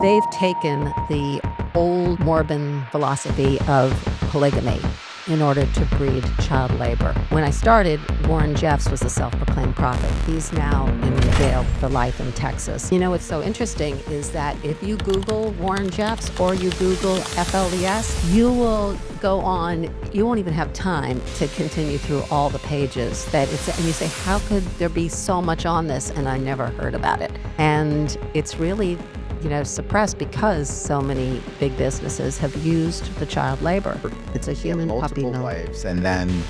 They've taken the old Mormon philosophy of polygamy in order to breed child labor. When I started, Warren Jeffs was a self-proclaimed prophet. He's now in jail for life in Texas. You know what's so interesting is that if you Google Warren Jeffs or you Google FLDS, you will go on, you won't even have time to continue through all the pages that it's, and you say, how could there be so much on this and I never heard about it? And it's really suppressed because so many big businesses have used the child labor. It's a human puppy mill. Multiple wives, and then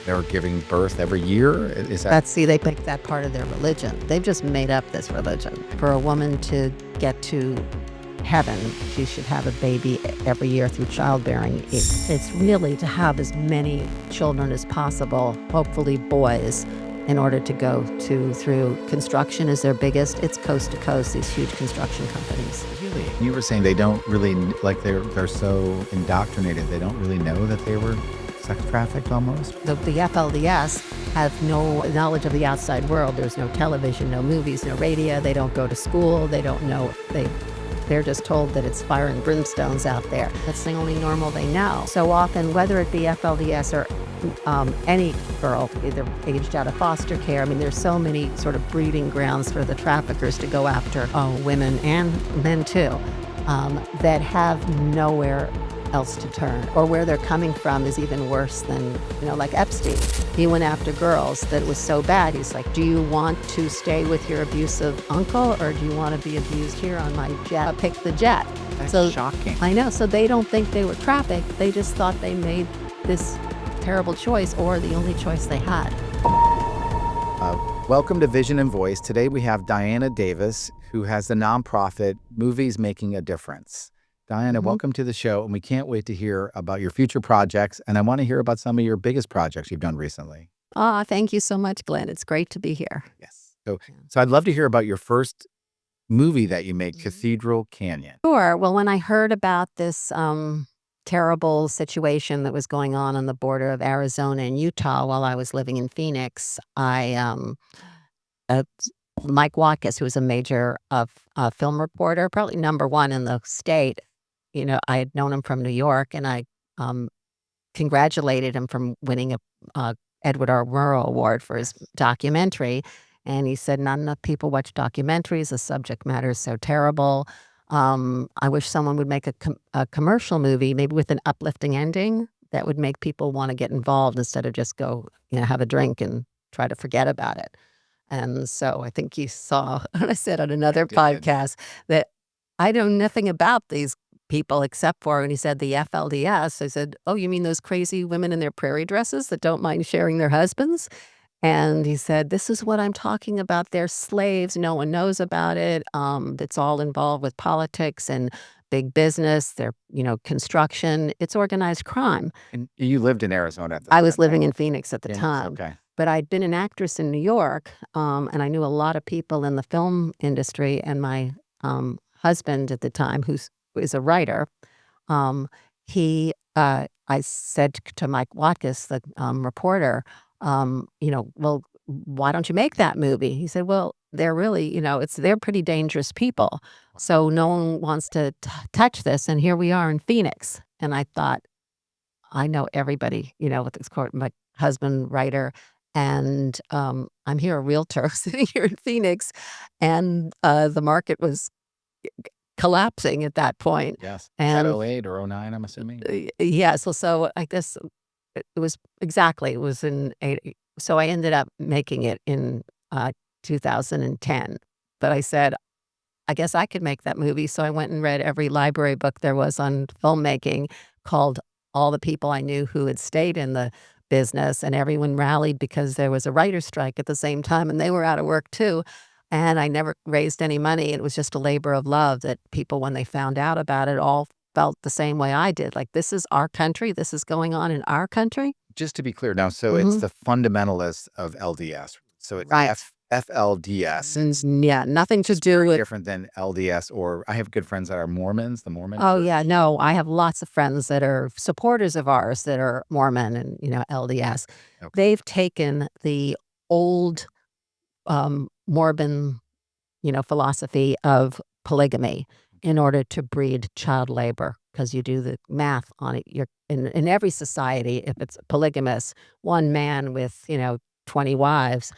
they're giving birth every year? Is that? See, they make that part of their religion. They've just made up this religion. For a woman to get to heaven, she should have a baby every year through childbearing. It's really to have as many children as possible, hopefully boys, in order to go through construction is their biggest. It's coast to coast, these huge construction companies. Really? You were saying they don't really, like they're so indoctrinated, they don't really know that they were sex trafficked almost? The FLDS have no knowledge of the outside world. There's no television, no movies, no radio. They don't go to school. They don't know. They're just told that it's fire and brimstones out there. That's the only normal they know. So often, whether it be FLDS or any girl, either aged out of foster care, I mean, there's so many sort of breeding grounds for the traffickers to go after women and men too, that have nowhere else to turn, or where they're coming from is even worse than, like Epstein. He went after girls that was so bad. He's like, do you want to stay with your abusive uncle, or do you want to be abused here on my jet? Pick the jet. That's shocking. I know. So they don't think they were trafficked. They just thought they made this terrible choice, or the only choice they had. Welcome to Vision and Voice. Today we have Diana Davis, who has the nonprofit Movies Making a Difference. Diana, welcome to the show, and we can't wait to hear about your future projects, and I want to hear about some of your biggest projects you've done recently. Thank you so much, Glenn. It's great to be here. Yes. So I'd love to hear about your first movie that you made, Cathedral Canyon. Sure. Well, when I heard about this terrible situation that was going on the border of Arizona and Utah while I was living in Phoenix, Mike Watkins, who was a major film reporter, probably #1 in the state, I had known him from New York, and I congratulated him from winning a Edward R. Murrow Award for his documentary. And he said, not enough people watch documentaries. The subject matter is so terrible. I wish someone would make a commercial movie, maybe with an uplifting ending that would make people want to get involved instead of just go, have a drink and try to forget about it. And so I think you saw, I said on another podcast that I know nothing about these people except for when he said the FLDS. I said, oh, you mean those crazy women in their prairie dresses that don't mind sharing their husbands? And he said, this is what I'm talking about. They're slaves. No one knows about it. It's all involved with politics and big business. They're, construction. It's organized crime. And you lived in Arizona at the time. I was living in Phoenix at the time. Okay. But I'd been an actress in New York, and I knew a lot of people in the film industry. And my husband at the time, who is a writer, I said to Mike Watkins, the reporter, well, why don't you make that movie? He said, well, they're really, they're pretty dangerous people. So no one wants to touch this. And here we are in Phoenix. And I thought, I know everybody, with this court, my husband, writer, and I'm here, a realtor sitting here in Phoenix. And the market was collapsing at that point. Yes. And 08 or 09, I'm assuming. Yes. So I guess it was in 80. So I ended up making it in 2010. But I said, I guess I could make that movie. So I went and read every library book there was on filmmaking, called all the people I knew who had stayed in the business, and everyone rallied because there was a writer's strike at the same time, and they were out of work too. And I never raised any money. It was just a labor of love that people, when they found out about it, all felt the same way I did. Like, this is our country. This is going on in our country. Just to be clear now, so it's the fundamentalists of LDS. So it's Right. FLDS. Yeah, nothing to do with. Different than LDS, or I have good friends that are Mormons, the Mormon. Oh, yeah, no, I have lots of friends that are supporters of ours that are Mormon and, LDS. Okay. They've taken the old Mormon, philosophy of polygamy in order to breed child labor, because you do the math on it. You're in every society, if it's polygamous, one man with 20 wives.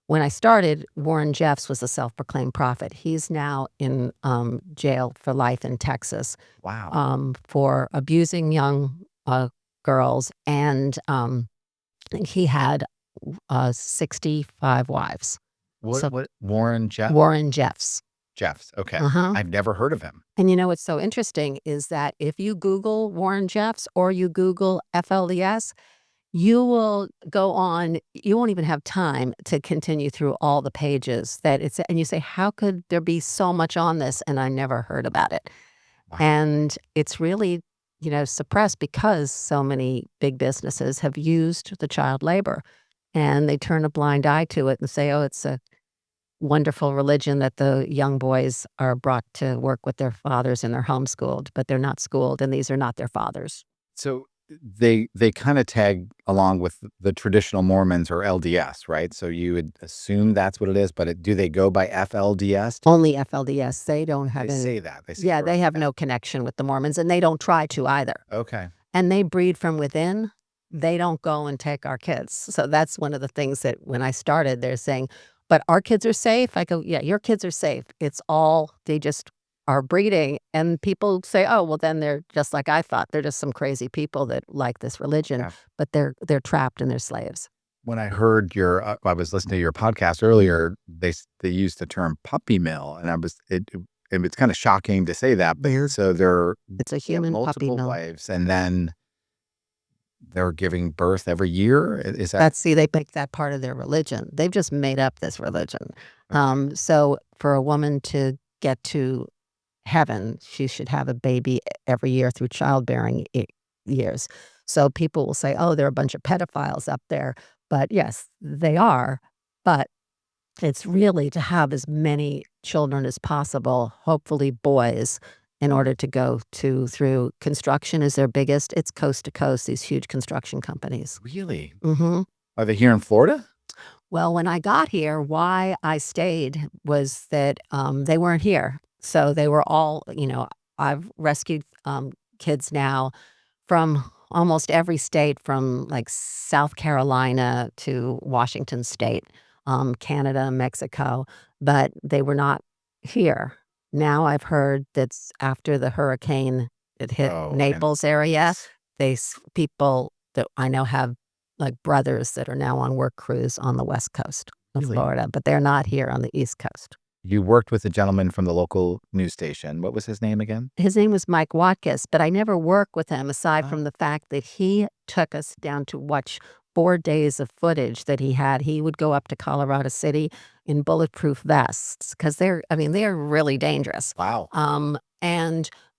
When I started, Warren Jeffs was a self-proclaimed prophet. He's now in jail for life in Texas Wow. for abusing young girls, and he had 65 wives. So What Warren Warren Jeffs. Jeffs? Okay, Uh-huh. I've never heard of him. And what's so interesting is that if you Google Warren Jeffs or you Google FLDS, you will go on, you won't even have time to continue through all the pages that it's, and you say, how could there be so much on this? And I never heard about it. Wow. And it's really, suppressed because so many big businesses have used the child labor, and they turn a blind eye to it and say, oh, it's a wonderful religion that the young boys are brought to work with their fathers and they're homeschooled, but they're not schooled, and these are not their fathers. So they kind of tag along with the traditional Mormons or LDS, right? So you would assume that's what it is, but do they go by FLDS? Only FLDS. They don't They have any. say that. They say Yeah, we're they have F- no connection with the Mormons, and they don't try to either. Okay. And they breed from within. They don't go and take our kids. So that's one of the things that when I started, they're saying, but our kids are safe. I go, yeah, your kids are safe. It's all, they just are breeding. And people say, oh, well, then they're just like I thought. They're just some crazy people that like this religion, Yeah. but they're trapped and they're slaves. When I heard I was listening to your podcast earlier, they used the term puppy mill, and it's kind of shocking to say that. But so It's a they have human puppy multiple mill. wives, and then they're giving birth every year. Is that That's, see, they make that part of their religion. They've just made up this religion. So for a woman to get to heaven, she should have a baby every year through childbearing years. So people will say, oh, there are a bunch of pedophiles up there. But yes, they are. But it's really to have as many children as possible, hopefully boys, in order to go through construction is their biggest. It's coast to coast, these huge construction companies. really? Hmm. Are they here in Florida? Well, when I got here, why I stayed was that they weren't here. So they were all, I've rescued kids now from almost every state, from like South Carolina to Washington State, Canada, Mexico, but they were not here. Now I've heard that's after the hurricane, it hit Oh, and Naples area. People that I know have like brothers that are now on work crews on the West Coast of Really? Florida, but they're not here on the East Coast. You worked with a gentleman from the local news station. What was his name again? His name was Mike Watkis, but I never worked with him aside Oh. from the fact that he took us down to watch 4 days of footage that he had. He would go up to Colorado City in bulletproof vests because they're really dangerous. Wow.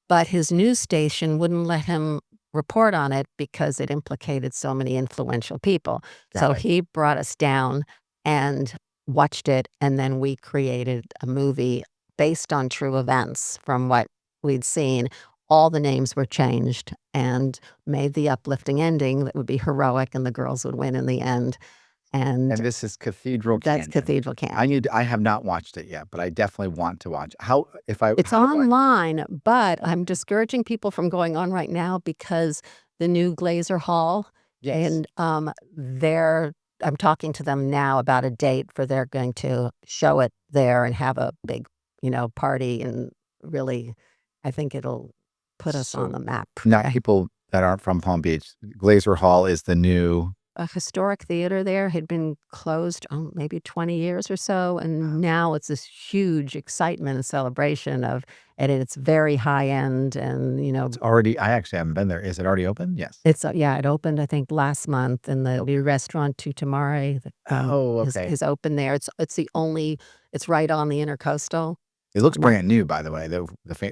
But his news station wouldn't let him report on it because it implicated so many influential people. Got So it. he brought us down and watched it, and then we created a movie based on true events from what we'd seen. All the names were changed and made the uplifting ending that would be heroic, and the girls would win in the end. And And this is Cathedral that's Canyon. Cathedral Canyon. I have not watched it yet, but I definitely want to watch. It's online, but I'm discouraging people from going on right now because the new Glazer Hall, Yes. and I'm talking to them now about a date for they're going to show it there and have a big, party, and really, I think it'll put us on So the map. not people that aren't from Palm Beach. Glazer Hall is the new. A historic theater there had been closed, maybe 20 years or so, and now it's this huge excitement and celebration and it's very high end, and It's already. I actually haven't been there. Is it already open? Yes. it opened I think last month, and there'll be a restaurant to Tamare that Oh, okay. is open there. It's right on the intercoastal. It looks brand new, by the way.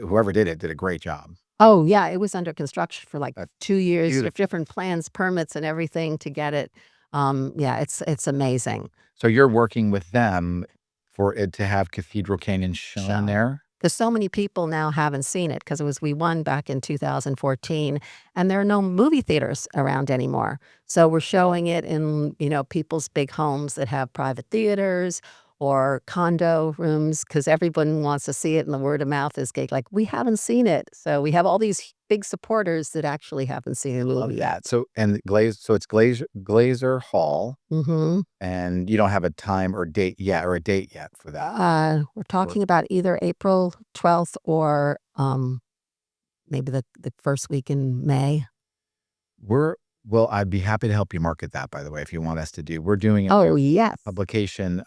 Whoever did it did a great job. Oh, yeah, it was under construction for like That's 2 years, beautiful. different plans, permits, and everything to get it. Yeah, it's amazing. So you're working with them for it to have Cathedral Canyon shown Shown. there? Because so many people now haven't seen it because we won back in 2014, and there are no movie theaters around anymore. So we're showing it in, people's big homes that have private theaters, or condo rooms, because everyone wants to see it and the word of mouth is like, we haven't seen it. So we have all these big supporters that actually haven't seen the Love movie that. yet. So it's Glazer Hall, Mm-hmm. and you don't have a time or date yet for that. We're Or- talking about either April 12th or maybe the first week in May. Well, I'd be happy to help you market that, by the way, if you want us to do. We're doing a Oh, yes. publication.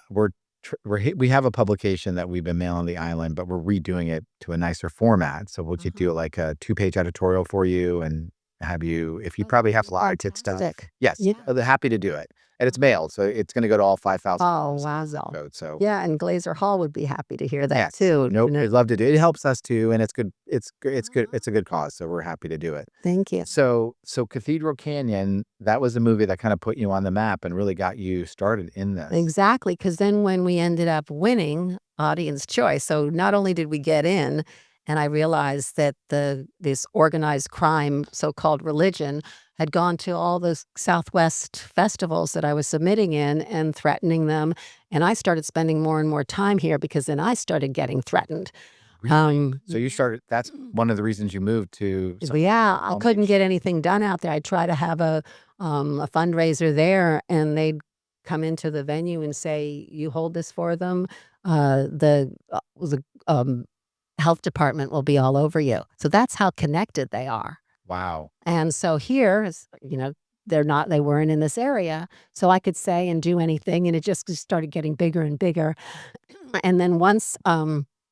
We have a publication that we've been mailing the island, but we're redoing it to a nicer format. So we'll just do like a 2-page editorial for you and have you, if you probably have slides and stuff. Fantastic. Yes, Yeah. they're happy to do it. And it's mailed, so it's going to go to all 5,000. Oh, wow. Code, so Yeah, and Glazer Hall would be happy to hear that yes, too. nope, we'd love to do it. It helps us too, and it's good. It's good. It's a good cause, so we're happy to do it. Thank you. So Cathedral Canyon, that was a movie that kind of put you on the map and really got you started in this. Exactly, because then when we ended up winning Audience Choice, so not only did we get in, and I realized that this organized crime, so-called religion, had gone to all those Southwest festivals that I was submitting in and threatening them, and I started spending more and more time here because then I started getting threatened. So you started. That's one of the reasons you moved to. Yeah, I couldn't get anything done out there. I tried to have a fundraiser there, and they'd come into the venue and say, "You hold this for them. The health department will be all over you." So that's how connected they are. Wow. And so here, they weren't in this area, so I could say and do anything, and it just started getting bigger and bigger. And then once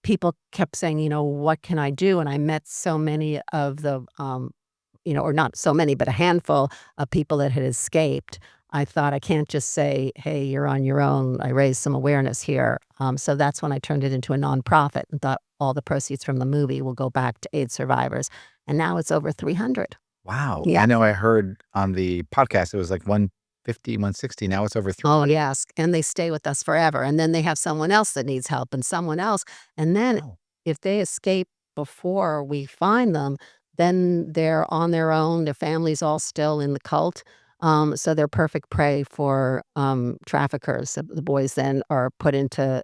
people kept saying, what can I do? And I met so many of the, or not so many, but a handful of people that had escaped. I thought, I can't just say, hey, you're on your own. I raised some awareness here. So that's when I turned it into a nonprofit and thought all the proceeds from the movie will go back to AIDS survivors. And now it's over 300. Wow. Yeah. I know I heard on the podcast, it was like 150, 160. Now it's over 3. Oh, yes. And they stay with us forever. And then they have someone else that needs help and someone else. And then if they escape before we find them, then they're on their own. Their family's all still in the cult. So they're perfect prey for traffickers. The boys then are put into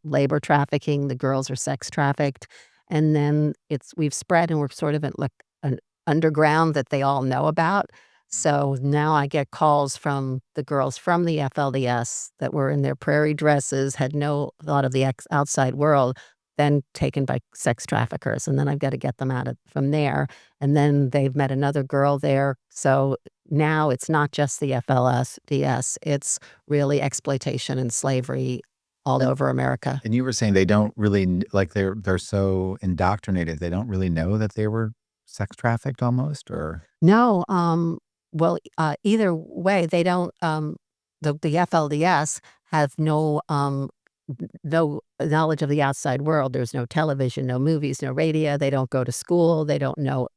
labor trafficking. The girls are sex trafficked. And then we've spread and we're sort of at like an underground that they all know about. So now I get calls from the girls from the FLDS that were in their prairie dresses, had no thought of the outside world, then taken by sex traffickers. And then I've got to get them from there. And then they've met another girl there. So now it's not just the FLDS, it's really exploitation and slavery all over America. And you were saying they don't really, like they're so indoctrinated, they don't really know that they were sex trafficked almost, or? No, well, either way, they don't, the FLDS have no knowledge of the outside world. There's no television, no movies, no radio. They don't go to school. They don't know.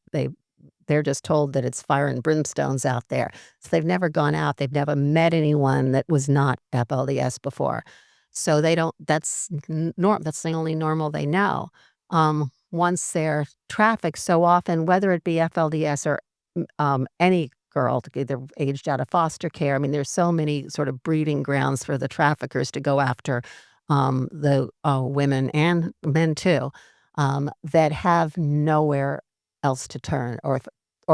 They're just told that it's fire and brimstones out there. So they've never gone out. They've never met anyone that was not FLDS before. So they don't. That's That's the only normal they know. Once they're trafficked, so often, whether it be FLDS or any girl, they're aged out of foster care. I mean, there's so many sort of breeding grounds for the traffickers to go after the women and men too, that have nowhere else to turn, or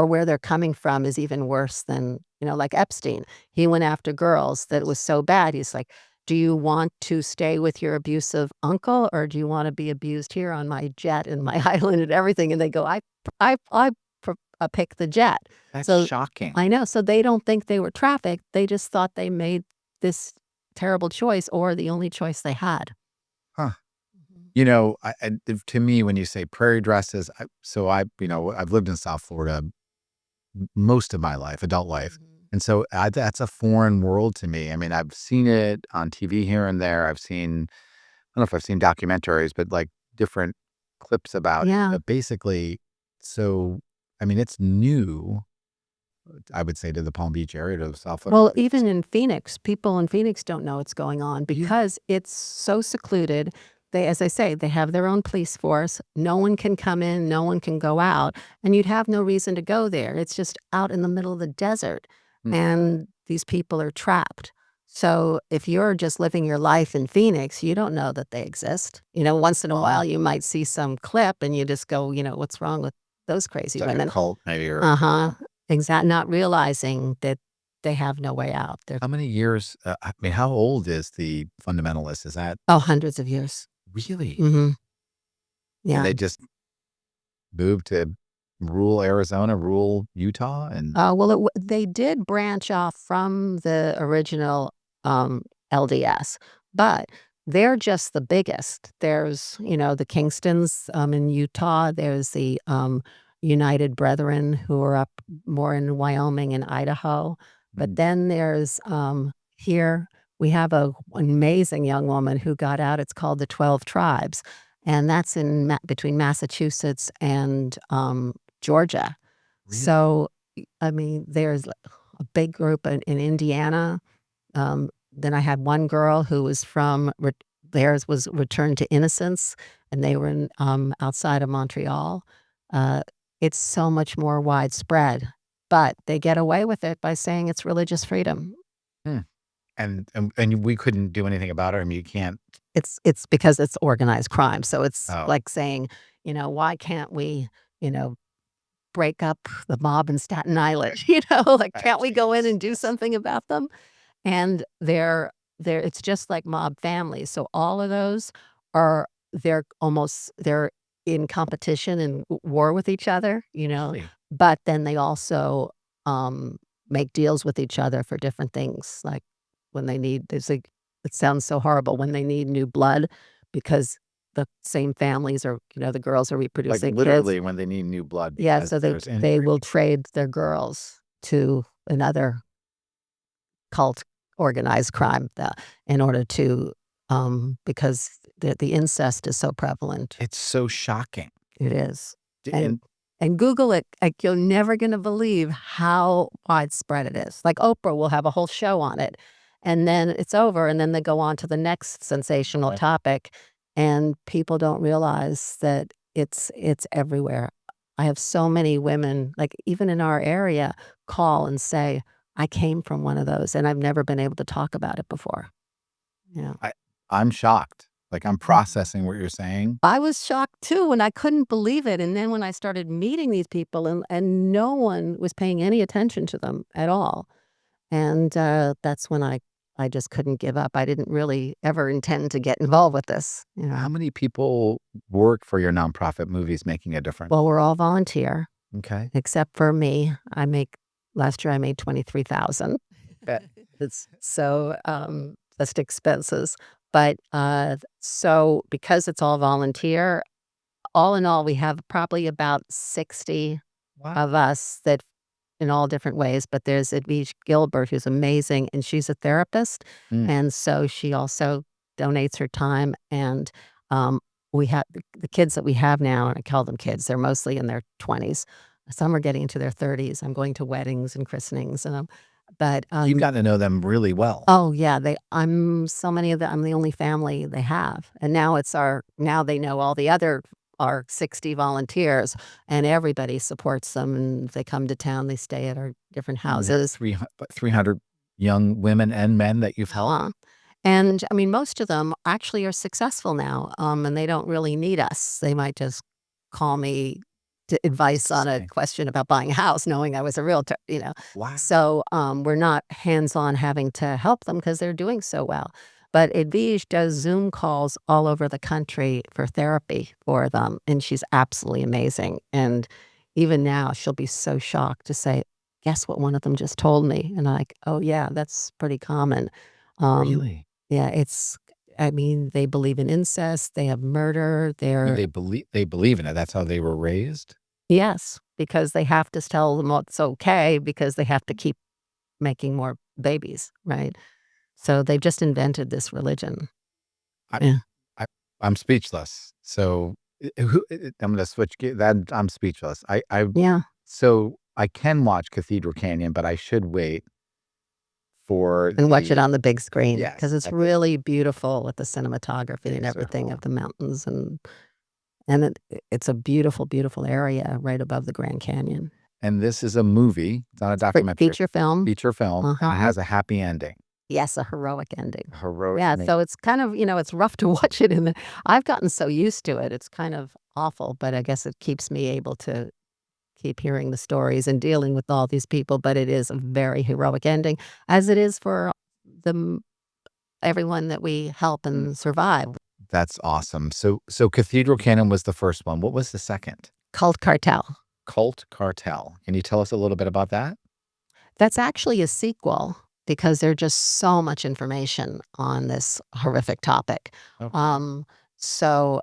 where they're coming from is even worse than, like Epstein. He went after girls that was so bad. He's like, do you want to stay with your abusive uncle, or do you want to be abused here on my jet and my island and everything? And they go, I pick the jet. That's shocking. I know. So they don't think they were trafficked. They just thought they made this terrible choice or the only choice they had. Huh. To me, when you say prairie dresses, I've lived in South Florida most of my life, adult life. And so that's a foreign world to me. I mean, I've seen it on TV here and there. I don't know if I've seen documentaries, but like different clips about it. But basically, it's new, I would say, to the Palm Beach area, to the South Florida. Well, even in Phoenix, people in Phoenix don't know what's going on because it's so secluded. As I say, they have their own police force. No one can come in, no one can go out, and you'd have no reason to go there. It's just out in the middle of the desert, and these people are trapped. So if you're just living your life in Phoenix, you don't know that they exist. Once in a while you might see some clip and you just go, what's wrong with those crazy It's like a women? cult, maybe. Or Uh-huh. Exact not realizing that they have no way out. They're how many years? I mean, how old is the fundamentalist? Is that hundreds of years. really? Mhm. And Yeah. they just moved to rural Arizona, rural Utah, and Well, they did branch off from the original LDS, but they're just the biggest. There's, the Kingstons in Utah. There's the United Brethren who are up more in Wyoming and Idaho. But mm, then there's here we have a amazing young woman who got out. It's called the 12 Tribes, and that's in between Massachusetts and Georgia. really? So, I mean, there's a big group in Indiana. Then I had one girl who was theirs was Returned to Innocence, and they were in outside of Montreal. Uh, it's so much more widespread, but they get away with it by saying it's religious freedom. Hmm. And we couldn't do anything about it. I mean, you can't. It's because it's organized crime. So it's Oh, like saying, why can't we, you know, break up the mob in Staten Island? Like, can't we go in Yes, and do yes. something about them? And they're it's just like mob families, so all of those they're in competition and war with each other, Really? but then they also, um, make deals with each other for different things, like when they need there's like it sounds so horrible, when they need new blood because the same families are the girls are Like reproducing kids. literally when they need new blood Yeah, because so there's they injury. will trade their girls to another cult organized crime in order to because the incest is so prevalent. It's so shocking. It is. And And and Google it, like, you're never gonna believe how widespread it is. Like, Oprah will have a whole show on it, and then it's over, and then they go on to the next sensational topic, and people don't realize that it's everywhere. I have so many women, like, even in our area, call and say, "I came from one of those, and I've never been able to talk about it before." Yeah. I I'm shocked. Like, I'm processing what you're saying. I was shocked too, and I couldn't believe it, and then when I started meeting these people and no one was paying any attention to them at all, and, that's when I just couldn't give up. I didn't really ever intend to get involved with this, How many people work for your nonprofit Movies Making a Difference? Well, we're all volunteer, Okay. except for me. Last year I made 23,000. Bet. It's so, just expenses, but, so because it's all volunteer, all in all, we have probably about 60 Wow. of us that in all different ways, but there's Advish Gilbert, who's amazing, and she's a therapist, Mm. and so she also donates her time, and, we have the kids that we have now, and I call them kids, they're mostly in their 20s. Some are getting into their 30s. I'm going to weddings and christenings, but, You've gotten to know them really well. oh, yeah, I'm the only family they have, and now they know all the other our 60 volunteers, and everybody supports them, and they come to town, they stay at our different And you have houses. 300 young women and men that you've helped? Uh, and, I mean, most of them actually are successful now, and they don't really need us. They might just call me to advice on a Interesting. question about buying a house, knowing I was a realtor. Wow. So, we're not hands-on having to help them because 'cause they're doing so well. But Edwige does Zoom calls all over the country for therapy for them, and she's absolutely amazing. And even now, she'll be so shocked to say, "Guess what one of them just told me?" And I'm like, "Oh, yeah, that's pretty common." Um, Really? yeah, I mean, they believe in incest, they have murder, They believe in it. That's how they were raised? yes, because they have to tell them what's okay because they have to keep making more babies, right? So they just invented this religion. I Yeah. I I'm speechless. So, I'm gonna switch ge that I'm speechless. Yeah. So I can watch Cathedral Canyon, but I should wait for And watch it the on the big screen because yes, it's at the really beautiful with the cinematography and big everything scroll. of the mountains, and it's a beautiful, beautiful area right above the Grand Canyon. And this is a movie, it's not a documentary, Feature film. feature film, and it Uh-huh. has a happy ending. Yes, a heroic ending. Heroic Yeah, ending. so it's kind of, it's rough to watch it in the I've gotten so used to it, it's kind of awful, but I guess it keeps me able to keep hearing the stories and dealing with all these people, but it is a very heroic ending, as it is for the everyone that we help Mm, and survive. that's awesome. So Cathedral Canyon was the first one. What was the second? Cult Cartel. Cult Cartel. Can you tell us a little bit about that? That's actually a sequel because there's just so much information on this horrific topic. Okay. Um, so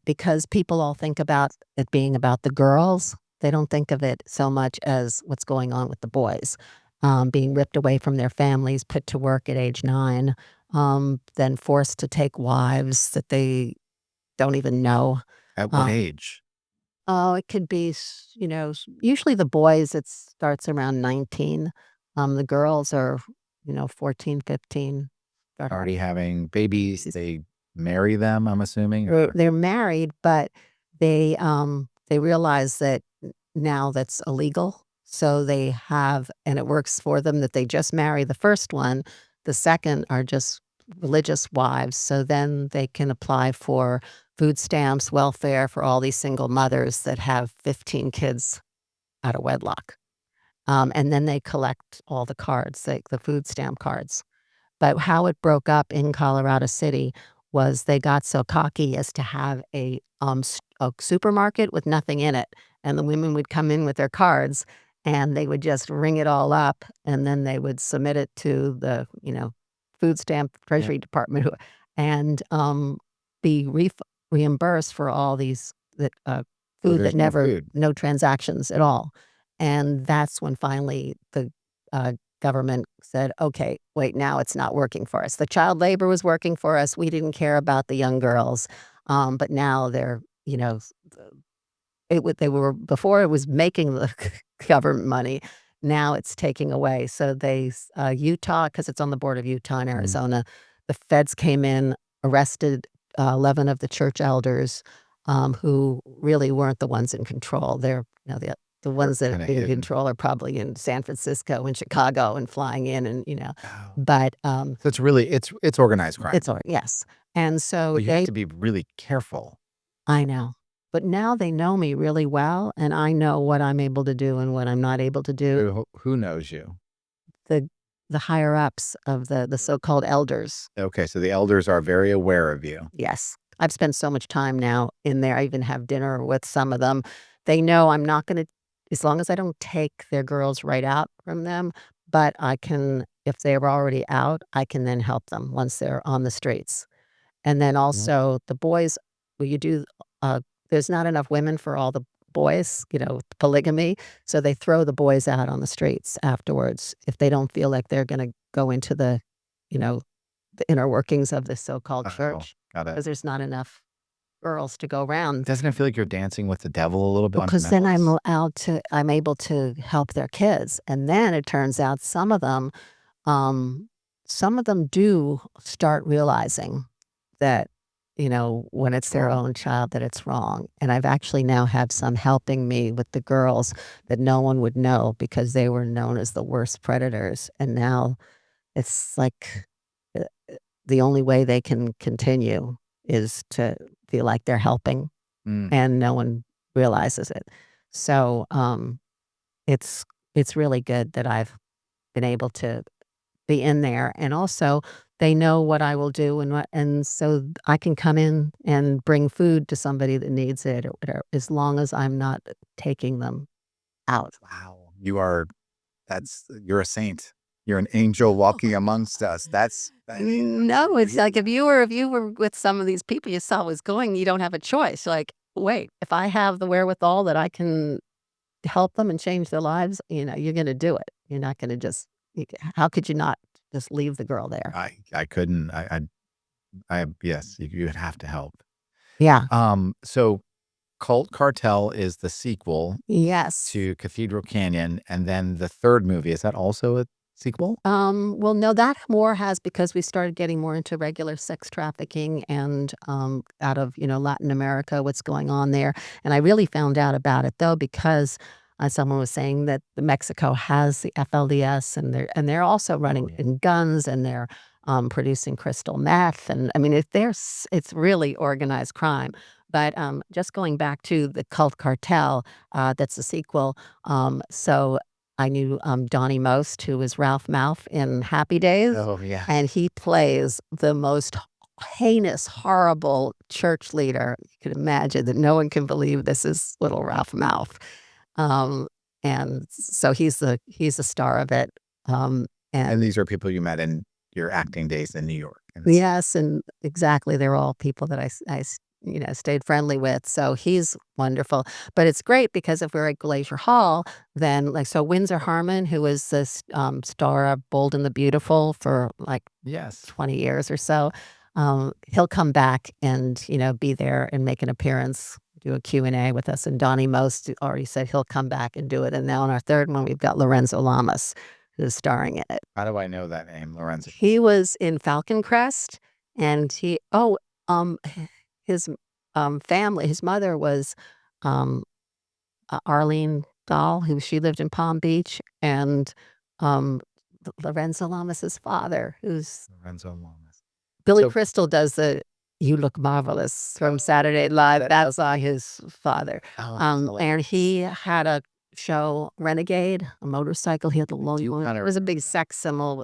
because people all think about it being about the girls, they don't think of it so much as what's going on with the boys, being ripped away from their families, put to work at age 9, then forced to take wives that they don't even know. At what Uh, age? Oh, it could be, usually the boys, it starts around 19. The girls are, 14, 15. Start Already having having babies. babies. They marry them, I'm assuming? Or They're married, but they realize that now that's illegal. So they have, and it works for them that they just marry the first one. The second are just religious wives. So then they can apply for food stamps, welfare for all these single mothers that have 15 kids out of wedlock. And then they collect all the cards, like the food stamp cards. But how it broke up in Colorado City was they got so cocky as to have a supermarket with nothing in it, and the women would come in with their cards, and they would just ring it all up, and then they would submit it to the, food stamp yeah, treasury department who and, be reimbursed for all these so food that there's no never food. no transactions at all. And that's when finally the, uh, government said, "Okay, wait, now it's not working for us. The child labor was working for us. We didn't care about the young girls, but now they're, they were before it was making the government money. Now it's taking away. So Utah, because it's on the border of Utah and Mm. Arizona, the feds came in, arrested 11 of the church elders, who really weren't the ones in control. They're, the They're ones that kinda are in hidden. control are probably in San Francisco and Chicago and flying in and. Oh. But So it's really it's organized crime. it's all yes. And so Well, you have they to be really careful. I know. But now they know me really well, and I know what I'm able to do and what I'm not able to do. Who knows you? The the higher ups of the so-called elders. Okay, so the elders are very aware of you. Yes. I've spent so much time now in there. I even have dinner with some of them. They know I'm not gonna as long as I don't take their girls right out from them, but I can if they're already out, I can then help them once they're on the streets. And then Mhm. also the boys, well, there's not enough women for all the boys, polygamy. So they throw the boys out on the streets afterwards if they don't feel like they're going to go into you know, the inner workings of this so-called Oh, church got it. because there's not enough girls to go around. Doesn't it feel like you're dancing with the devil a little bit Because then fundamentalist? I'm able to help their kids. And then it turns out um, some of them do start realizing that, when it's It's their wrong. own child, that it's wrong. And I've actually now have some helping me with the girls that no one would know because they were known as the worst predators. And now it's like uh, the only way they can continue is to feel like they're helping Mm. and no one realizes it. So it's it's really good that I've been able to be in there, and also they know what I will do and so I can come in and bring food to somebody that needs it or whatever, as long as I'm not taking them out. Wow. You're a saint. You're an angel walking amongst us. That No, it's like if you were with some of these people you saw was going, you don't have a choice, like, "Wait, if I have the wherewithal that I can help them and change their lives, you're gonna do it. You're not gonna just how could you not just leave the girl there?" I couldn't. Yes, you would have to help. Yeah. So Cult Cartel is the sequel Yes. to Cathedral Canyon, and then the third movie, is that also a sequel? Well, no, that more has because we started getting more into regular sex trafficking and out of Latin America, what's going on there. And I really found out about it though because Someone was saying that Mexico has the FLDS, and they're also running in guns, and they're producing crystal meth, and I mean, it's really organized crime. But just going back to the cult Cartel, that's a sequel. So I knew Donnie Most, who was Ralph Malph in Happy Days, Oh, yeah. and he plays the most heinous, horrible church leader you could imagine. That no one can believe this is little Ralph Malph. Um, and so he's the star of it. And And these are people you met in your acting days in New York. yes, and exactly, they're all people that stayed friendly with, so he's wonderful. But it's great because if we're at Glacier Hall, then, like, so Windsor Harmon, who was this, star of Bold and the Beautiful for, like, Yes. 20 years or so, he'll come back and, be there and make an appearance, do a Q&A with us, and Donnie Most already said he'll come back and do it, and now in our third one, we've got Lorenzo Lamas, who's starring in it. How do I know that name, Lorenzo? He was in Falcon Crest, and his, family his mother was, um, Arlene Dahl, she lived in Palm Beach, and, Lorenzo Lamas's father, who's Lorenzo Lamas. Billy So Crystal does the "You Look Marvelous" from Saturday Night Live. That's his father. Oh, And he had a show, Renegade, a motorcycle. He had the long do one. kinda It was a remember big that. sex symbol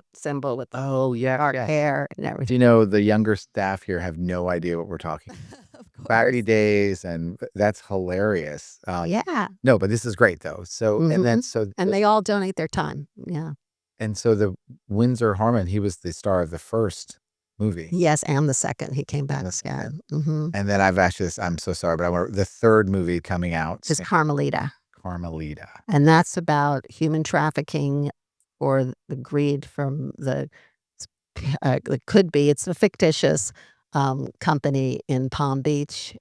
with the Oh, yeah, dark yes. hair and Do everything. you know the younger staff here have no idea what we're talking Of Party course. days, and that's hilarious. Yeah. No, but this is great though. So and then Mhm. so And they all donate their time. Yeah. the Windsor Harmon, he was the star of the first movie. Yes, and the second, he came back And the second. again. Mhm. And then I've actually I'm so sorry, but I want the third movie coming out Is soon, Carmelita, Carmelita. and that's about human trafficking or the greed from it could be it's a fictitious, company in Palm Beach,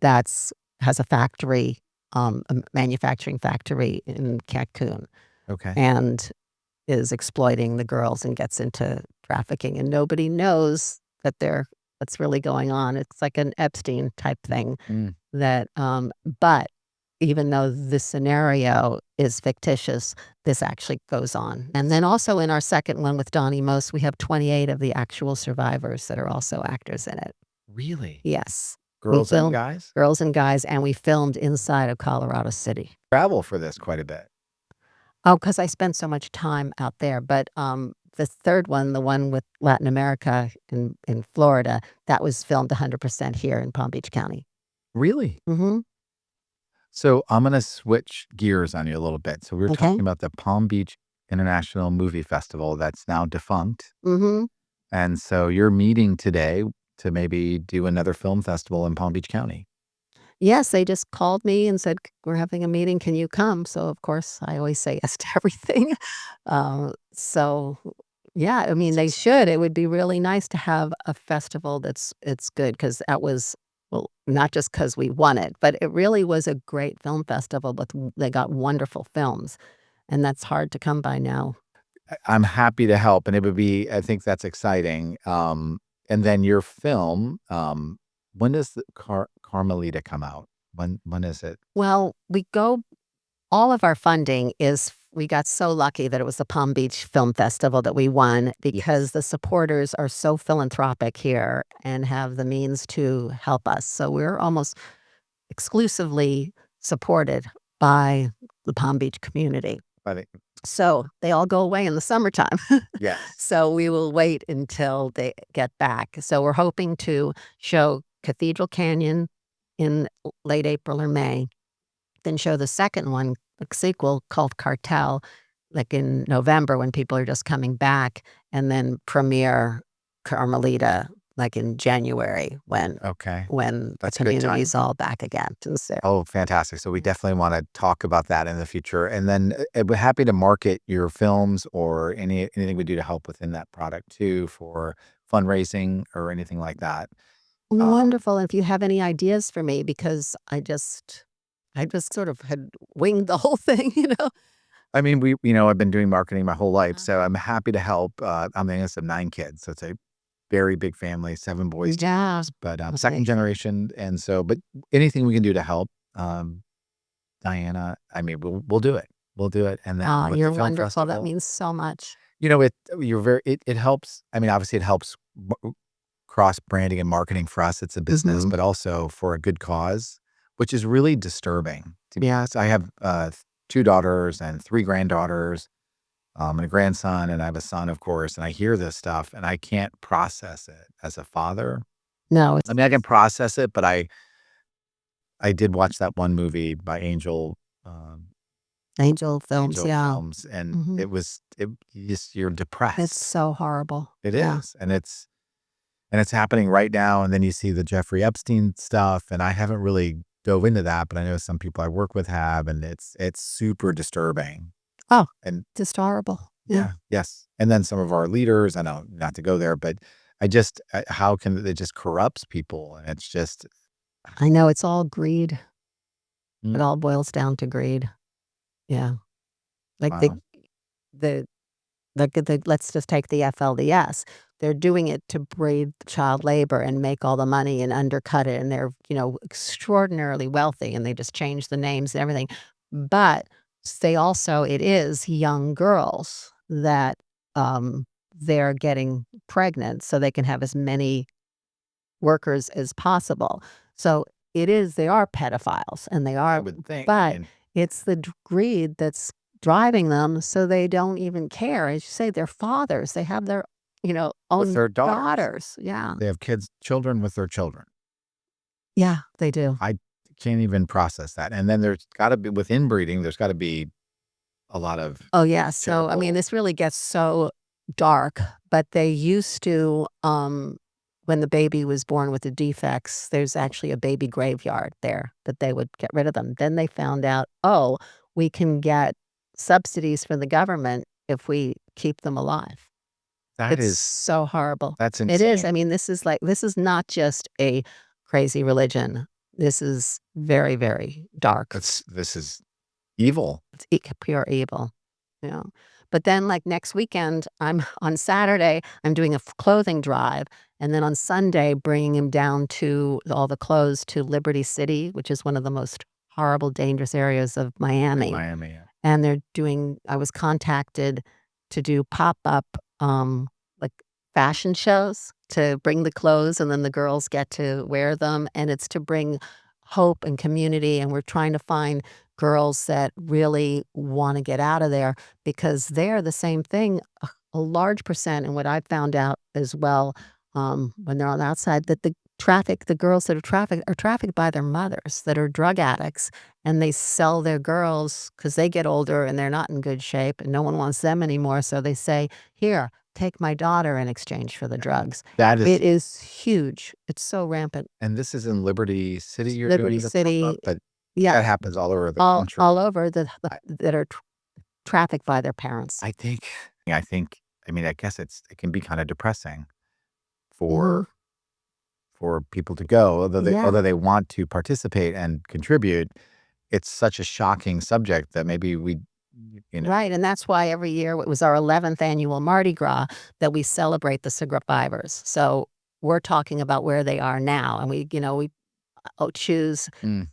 that's has a factory, a manufacturing factory in Cancun, Okay. and is exploiting the girls and gets into trafficking, and nobody knows what's really going on. It's like an Epstein type thing Mm, that, but even though this scenario is fictitious, this actually goes on. And then also in our second one with Donnie Most, we have 28 of the actual survivors that are also actors in it. really? Yes. We Girls and filmed guys? girls and guys, and we filmed inside of Colorado City. Travel for this quite a bit. Oh, because I spent so much time out there, but, the third one, the one with Latin America in Florida, that was filmed 100% here in Palm Beach County. Really? Mhm. So I'm gonna switch gears on you a little bit. So we were Okay. talking about the Palm Beach International Movie Festival that's now defunct. Mhm. And so you're meeting today to maybe do another film festival in Palm Beach County. Yes, they just called me and said, "We're having a meeting, can you come?" So, of course, I always say yes to everything. So, yeah, I mean, That's they exciting. should. It would be really nice to have a festival it's good because that was well, not just because we won it, but it really was a great film festival they got wonderful films, and that's hard to come by now. I'm happy to help, and it would be I think that's exciting. And then your film, when does the Carmelita come out? When is it? Well, all of our funding is we got so lucky that it was the Palm Beach Film Festival that we won because Yes. the supporters are so philanthropic here and have the means to help us. So we're almost exclusively supported by the Palm Beach community. By the So they all go away in the summertime. Yes. So we will wait until they get back. So we're hoping to show Cathedral Canyon in late April or May, then show the second one, a sequel called Cartel, like in November when people are just coming back, and then premiere Carmelita like in January Okay. when the That's good time. community's all back again. And so Oh, fantastic. So we definitely want to talk about that in the future. And then we're happy to market your films or anything we do to help within that product too for fundraising or anything like that. wonderful. If you have any ideas for me, because I just sort of had winged the whole thing, you know? I mean, I've been doing marketing my whole life, so I'm happy to help. I'm the youngest of 9 kids, so it's a very big family, 7 boys, 2 Yeah. girls, but, second Okay. generation, and so but anything we can do to help, um, Diana, I mean, we'll do it. We'll do it. And then with You're the film wonderful. That festival, means so much. it helps. I mean, obviously it helps cross branding and marketing for us. It's a business, but also for a good cause, which is really disturbing. To be honest, I have 2 daughters and 3 granddaughters, and a grandson, and I have a son, of course, and I hear this stuff and I can't process it as a father. No, I mean, I can process it, but I did watch that one movie by Angel, Angel Films, Angel yeah. Films, and Mhm. you're It's depressed. so horrible. It Yeah. is, and it's happening right now. And then you see the Jeffrey Epstein stuff, and I haven't really dove into that, but I know some people I work with have, and it's super disturbing. Oh, And just horrible. Yeah. yeah, yes, and then some of our leaders, I know not to go there, but how can it just corrupts people, and it's just I know it's all greed. mm, It all boils down to greed. Yeah. Like wow. the let's just take the FLDS. They're doing it to breed child labor and make all the money and undercut it, and they're, extraordinarily wealthy, and they just change the names and everything. But they also it is young girls that, they're getting pregnant so they can have as many workers as possible. So they are pedophiles, and they I are, would think, but and it's the greed that's driving them, so they don't even care. As you say, they're fathers. They have their, with own their daughters, daughters. Yeah. they have children with their children. Yeah, they do. I can't even process that. And then there's gotta be with inbreeding, there's gotta be a lot of Oh, yeah. So, I mean, terrible this really gets so dark, but they used to, when the baby was born with the defects, there's actually a baby graveyard there that they would get rid of them. Then they found out, oh, we can get subsidies from the government if we keep them alive. that It's is so horrible. that's It is. insane. I mean, this is not just a crazy religion. This is very, very dark. This is evil. It's pure evil, you know? But then, like, next weekend, on Saturday, I'm doing a clothing drive, and then on Sunday, bringing him down to all the clothes to Liberty City, which is one of the most horrible, dangerous areas of Miami. Miami, yeah. And I was contacted to do pop-up, like, fashion shows to bring the clothes, and then the girls get to wear them, and it's to bring hope and community, and we're trying to find girls that really wanna get out of there because they're the same thing, a large percent, and what I've found out as well, when they're on the outside, that the girls that are trafficked by their mothers that are drug addicts, and they sell their girls because they get older and they're not in good shape, and no one wants them anymore, so they say, "Here, take my daughter in exchange for the drugs." That is It is huge. It's so rampant. and this is in Liberty City you're Liberty doing the pop-up, City, but yeah, that happens all over the all country. all over I that are trafficked by their parents. I think I mean, I guess it can be kinda depressing Mhm. for people to go, Yeah, although they want to participate and contribute. It's such a shocking subject that maybe you know right, and that's why every year it was our 11th annual Mardi Gras that we celebrate the survivors. So, we're talking about where they are now, and we choose mm, so you're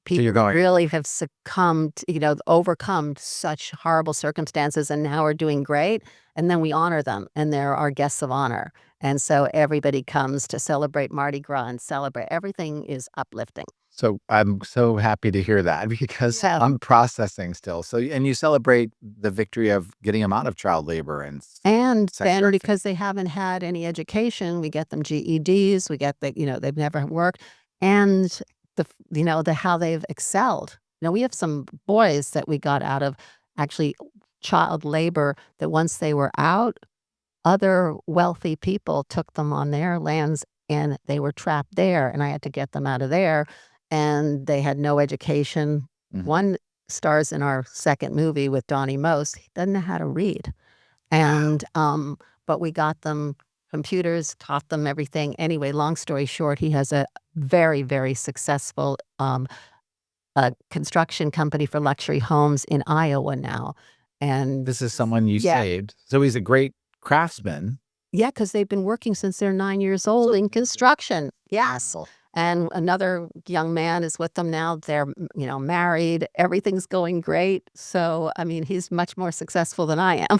people that going really have succumbed, overcome such horrible circumstances and now are doing great, and then we honor them, and they're our guests of honor, and so everybody comes to celebrate Mardi Gras and celebrate everything is uplifting. so I'm so happy to hear that because Yeah. I'm processing still. So and you celebrate the victory of getting them out of child labor and And sex then trafficking. because they haven't had any education, we get them GEDs, we get they've never worked, and the how they've excelled. We have some boys that we got out of actually child labor that once they were out, other wealthy people took them on their lands and they were trapped there, and I had to get them out of there, and they had no education. Mhm. One stars in our second movie with Donnie Most. He doesn't know how to read. Wow. And, but we got them computers, taught them everything. Anyway, long story short, he has a very, very successful, construction company for luxury homes in Iowa now. And This is someone you yeah, saved. So he's a great craftsman. yeah, because 'cause they've been working since they're 9 years old in construction. Yes. Wow. And another young man is with them now. They're, married. Everything's going great. So, I mean, he's much more successful than I am.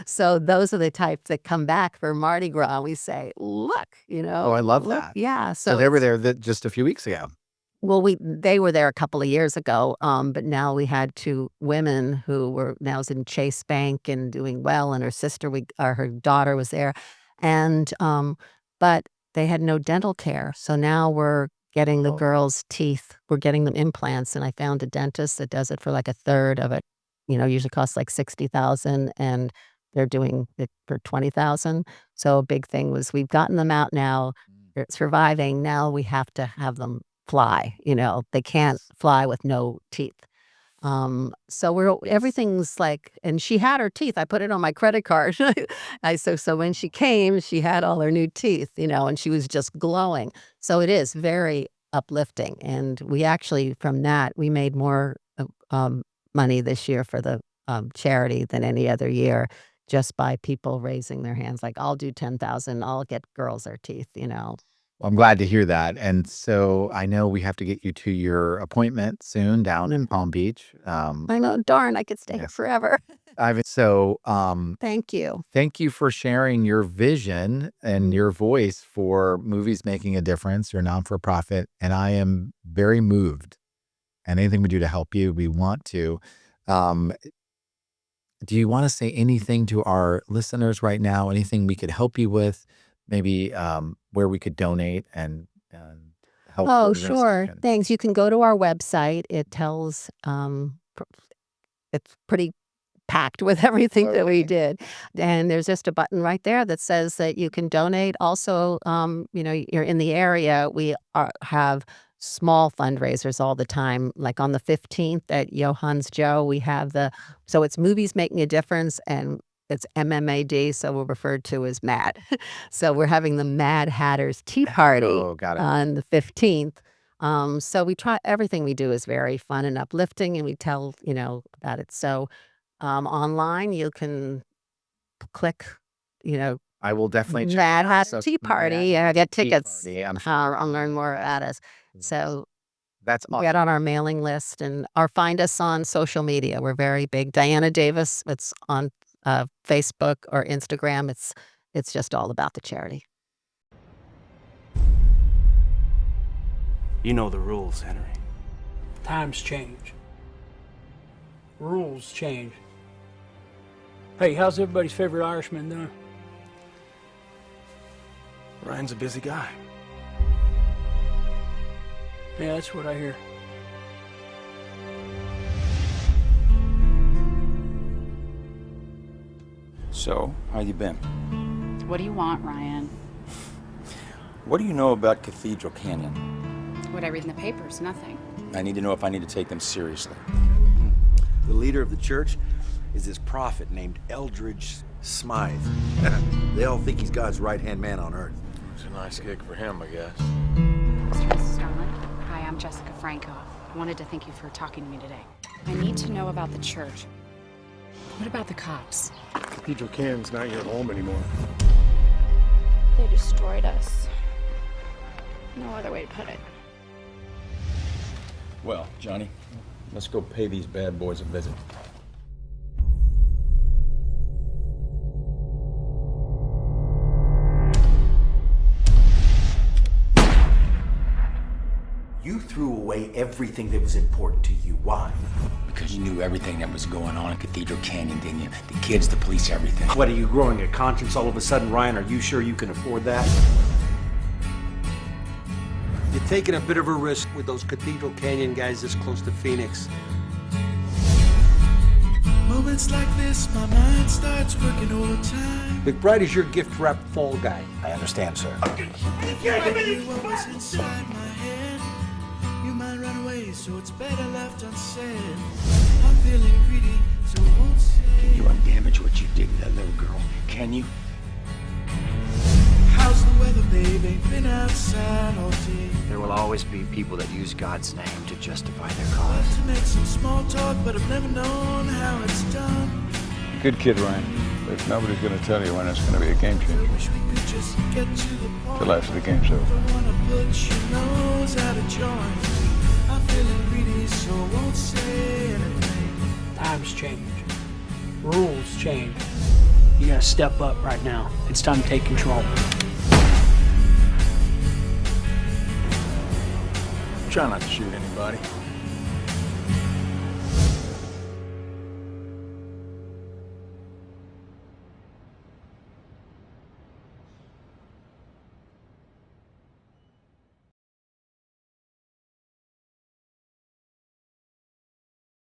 So those are the types that come back for Mardi Gras. We say, look, Oh, I love look, that. yeah. So So they were there just a few weeks ago. well, they were there a couple of years ago, but now we had 2 women who were now's in Chase Bank and doing well, and her sister or her daughter was there, and, but they had no dental care, so now we're getting the Oh. girls' teeth, we're getting them implants, and I found a dentist that does it for like a third of it, usually costs like 60,000, and they're doing it for 20,000. So a big thing was we've gotten them out now, they're surviving, now we have to have them fly, they can't fly with no teeth. So everything's like, and she had her teeth. I put it on my credit card. So when she came, she had all her new teeth, and she was just glowing. So it is very uplifting. And we actually, from that, we made more money this year for the charity than any other year, just by people raising their hands. Like, I'll do 10,000. I'll get girls their teeth. Well, I'm glad to hear that. And so I know we have to get you to your appointment soon down in Palm Beach. I know, darn, I could stay here Yes. forever. Thank you. Thank you for sharing your vision and your voice for Movies Making a Difference, your non-for-profit. And I am very moved. And anything we do to help you, we want to. Do you want to say anything to our listeners right now? Anything we could help you with? Maybe where we could donate and help the Oh, sure. organization? Thanks. You can go to our website. It tells, it's pretty packed with everything that we Okay. did. And there's just a button right there that says that you can donate. Also, you're in the area. We have small fundraisers all the time. Like on the 15th at Johann's Joe, we have so it's Movies Making a Difference, and it's MMAD, so we're referred to as MAD. So we're having the Mad Hatters Tea Party Oh, got it. on the 15th. So we try, everything we do is very fun and uplifting, and we tell, about it. So online, you can click, I will definitely check Mad it out. Hatter So Tea Party, Mad get Tea tickets, Party, I'm sure. and learn more at us. So That's awesome. get on our mailing list or find us on social media. We're very big. Diana Davis, it's on Facebook or Instagram. It's just all about the charity. You know the rules, Henry. Times change. Rules change. Hey, how's everybody's favorite Irishman doing? Ryan's a busy guy. Yeah, that's what I hear. So, how you been? What do you want, Ryan? What do you know about Cathedral Canyon? What I read in the papers, nothing. I need to know if I need to take them seriously. The leader of the church is this prophet named Eldridge Smythe. They all think he's God's right-hand man on earth. It's a nice gig for him, I guess. Mr. Starlin. Hi, I'm Jessica Franco. I wanted to thank you for talking to me today. I need to know about the church. What about the cops? Cathedral Canyon's not your home anymore. They destroyed us. No other way to put it. Well, Johnny, let's go pay these bad boys a visit. You threw away everything that was important to you. Why? Because you knew everything that was going on in Cathedral Canyon, didn't you? The kids, the police, everything. What, are you growing a conscience all of a sudden, Ryan? Are you sure you can afford that? You're taking a bit of a risk with those Cathedral Canyon guys this close to Phoenix. Moments like this, my mind starts working overtime. McBride is your gift-wrapped fall guy. I understand, sir. What was inside my head? You might run away, so it's better left unsaid. I'm feeling greedy, so I won't say. Can you undamage what you did to that little girl? Can you? How's the weather, babe? Ain't been outside all day. There will always be people that use God's name to justify their cause. Love to make some small talk, but I've never known how it's done. Good kid, Ryan. But nobody's going to tell you when it's going to be a game changer. Till after the game's over. Times change. Rules change. You gotta step up right now. It's time to take control. Try not to shoot anybody.